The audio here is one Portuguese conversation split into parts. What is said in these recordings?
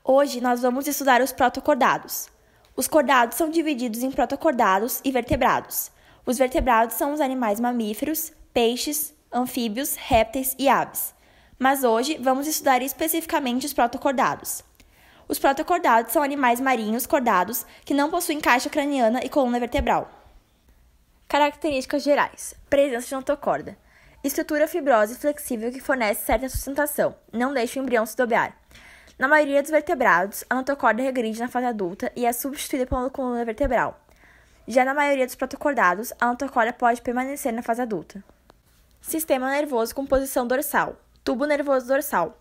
Hoje nós vamos estudar os protocordados. Os cordados são divididos em protocordados e vertebrados. Os vertebrados são os animais mamíferos, peixes, anfíbios, répteis e aves. Mas hoje vamos estudar especificamente os protocordados. Os protocordados são animais marinhos cordados que não possuem caixa craniana e coluna vertebral. Características gerais. Presença de notocorda. Estrutura fibrosa e flexível que fornece certa sustentação, não deixa o embrião se dobrar. Na maioria dos vertebrados, a notocorda regride na fase adulta e é substituída por uma coluna vertebral. Já na maioria dos protocordados, a notocorda pode permanecer na fase adulta. Sistema nervoso com posição dorsal. Tubo nervoso dorsal.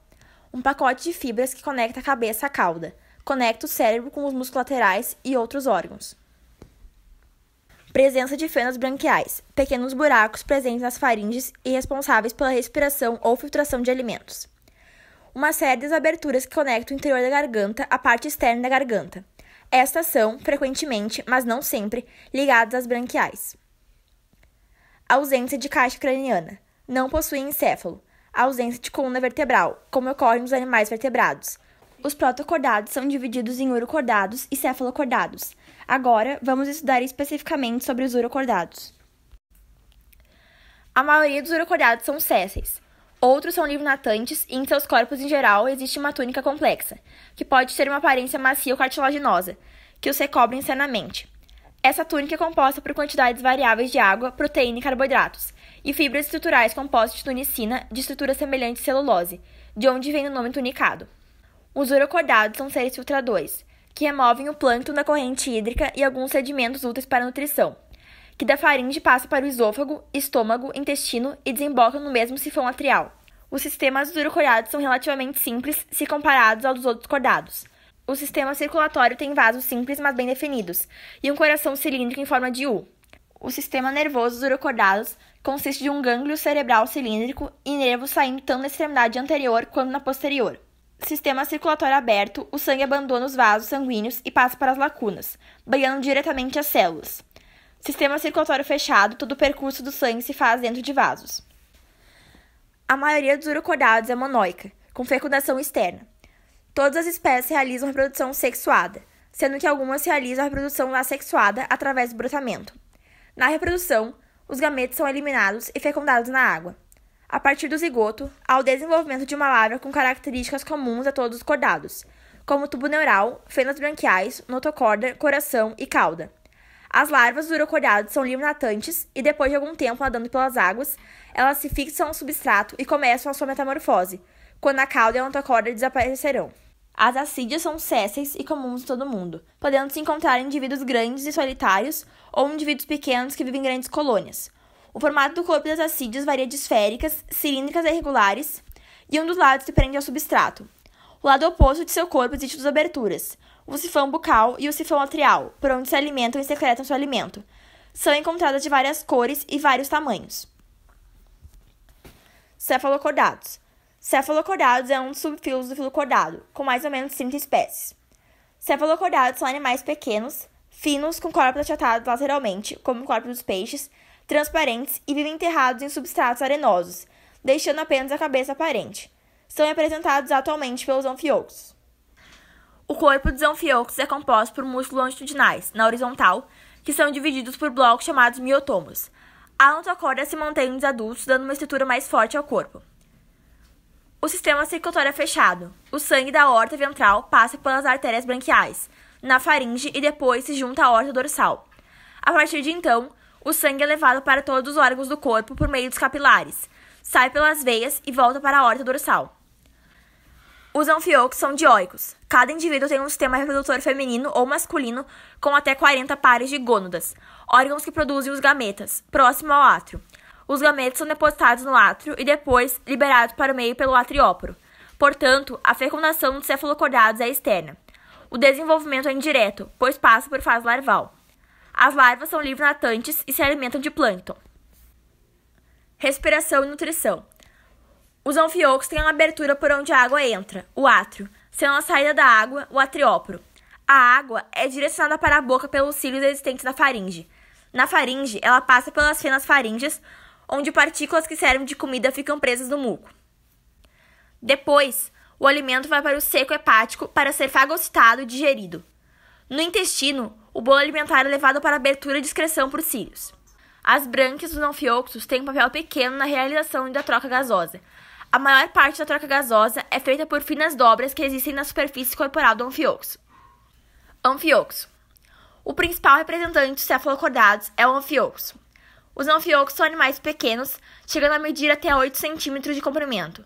Um pacote de fibras que conecta a cabeça à cauda. Conecta o cérebro com os músculos laterais e outros órgãos. Presença de fendas branquiais. Pequenos buracos presentes nas faringes e responsáveis pela respiração ou filtração de alimentos. Uma série de aberturas que conectam o interior da garganta à parte externa da garganta. Estas são, frequentemente, mas não sempre, ligadas às branquiais. Ausência de caixa craniana. Não possuem encéfalo. Ausência de coluna vertebral, como ocorre nos animais vertebrados. Os protocordados são divididos em urocordados e cefalocordados. Agora, vamos estudar especificamente sobre os urocordados. A maioria dos urocordados são sésseis. Outros são livre-natantes e em seus corpos em geral existe uma túnica complexa, que pode ter uma aparência macia ou cartilaginosa, que os recobre internamente. Essa túnica é composta por quantidades variáveis de água, proteína e carboidratos, e fibras estruturais compostas de tunicina de estrutura semelhante à celulose, de onde vem o nome tunicado. Os urocordados são seres filtradores, que removem o plâncton da corrente hídrica e alguns sedimentos úteis para a nutrição, que da faringe passa para o esôfago, estômago, intestino e desemboca no mesmo sifão atrial. Os sistemas dos urocordados são relativamente simples se comparados aos dos outros cordados. O sistema circulatório tem vasos simples, mas bem definidos, e um coração cilíndrico em forma de U. O sistema nervoso dos urocordados consiste de um gânglio cerebral cilíndrico e nervos saindo tanto na extremidade anterior quanto na posterior. Sistema circulatório aberto, o sangue abandona os vasos sanguíneos e passa para as lacunas, banhando diretamente as células. Sistema circulatório fechado, todo o percurso do sangue se faz dentro de vasos. A maioria dos urocordados é monóica, com fecundação externa. Todas as espécies realizam reprodução sexuada, sendo que algumas realizam a reprodução assexuada através do brotamento. Na reprodução, os gametas são eliminados e fecundados na água. A partir do zigoto, há o desenvolvimento de uma larva com características comuns a todos os cordados, como tubo neural, fendas branquiais, notocorda, coração e cauda. As larvas dos urocordados são livre-natantes e, depois de algum tempo nadando pelas águas, elas se fixam ao substrato e começam a sua metamorfose, quando a cauda e a notocorda desaparecerão. As assídeas são sésseis e comuns em todo o mundo, podendo se encontrar em indivíduos grandes e solitários ou indivíduos pequenos que vivem em grandes colônias. O formato do corpo das assídeas varia de esféricas, cilíndricas a irregulares, e um dos lados se prende ao substrato. O lado oposto de seu corpo existe duas aberturas, o sifão bucal e o sifão atrial, por onde se alimentam e secretam seu alimento. São encontradas de várias cores e vários tamanhos. Cefalocordados. Cefalocordados é um dos subfilos do filo cordado, com mais ou menos 30 espécies. Cefalocordados são animais pequenos, finos, com corpos achatados lateralmente, como o corpo dos peixes, transparentes e vivem enterrados em substratos arenosos, deixando apenas a cabeça aparente. São representados atualmente pelos anfiocos. O corpo dos anfiocos é composto por músculos longitudinais, na horizontal, que são divididos por blocos chamados miotomos. A notocorda se mantém nos adultos, dando uma estrutura mais forte ao corpo. O sistema circulatório é fechado. O sangue da aorta ventral passa pelas artérias branquiais, na faringe e depois se junta à aorta dorsal. A partir de então, o sangue é levado para todos os órgãos do corpo por meio dos capilares, sai pelas veias e volta para a aorta dorsal. Os anfiocos são dioicos. Cada indivíduo tem um sistema reprodutor feminino ou masculino com até 40 pares de gônadas, órgãos que produzem os gametas, próximo ao átrio. Os gametas são depositados no átrio e depois liberados para o meio pelo atrióporo. Portanto, a fecundação dos cefalocordados é externa. O desenvolvimento é indireto, pois passa por fase larval. As larvas são livre-natantes e se alimentam de plâncton. Respiração e nutrição. Os anfiocos têm uma abertura por onde a água entra, o átrio, sendo a saída da água o atrióporo. A água é direcionada para a boca pelos cílios existentes na faringe. Na faringe, ela passa pelas fendas faríngeas, onde partículas que servem de comida ficam presas no muco. Depois, o alimento vai para o seco hepático para ser fagocitado e digerido. No intestino, o bolo alimentar é levado para a abertura de excreção por cílios. As brânquias dos anfióxos têm um papel pequeno na realização da troca gasosa. A maior parte da troca gasosa é feita por finas dobras que existem na superfície corporal do anfióxo. Anfióxo. O principal representante dos cefalocordados é o anfióxo. Os anfióxos são animais pequenos, chegando a medir até 8 centímetros de comprimento.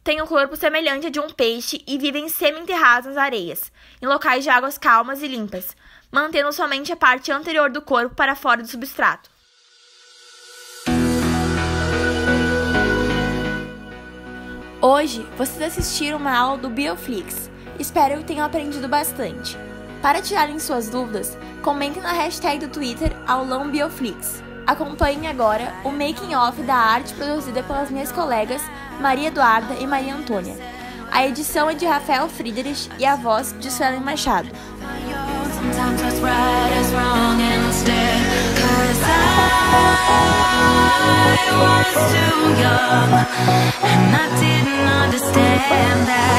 Têm um corpo semelhante ao de um peixe e vivem semi-enterrados nas areias, em locais de águas calmas e limpas, mantendo somente a parte anterior do corpo para fora do substrato. Hoje, vocês assistiram uma aula do Bioflix. Espero que tenham aprendido bastante. Para tirarem suas dúvidas, comentem na hashtag do Twitter aulãobioflix. Acompanhem agora o making of da arte produzida pelas minhas colegas Maria Eduarda e Maria Antônia. A edição é de Rafael Friedrich e a voz de Suelen Machado. I was too young and I didn't understand that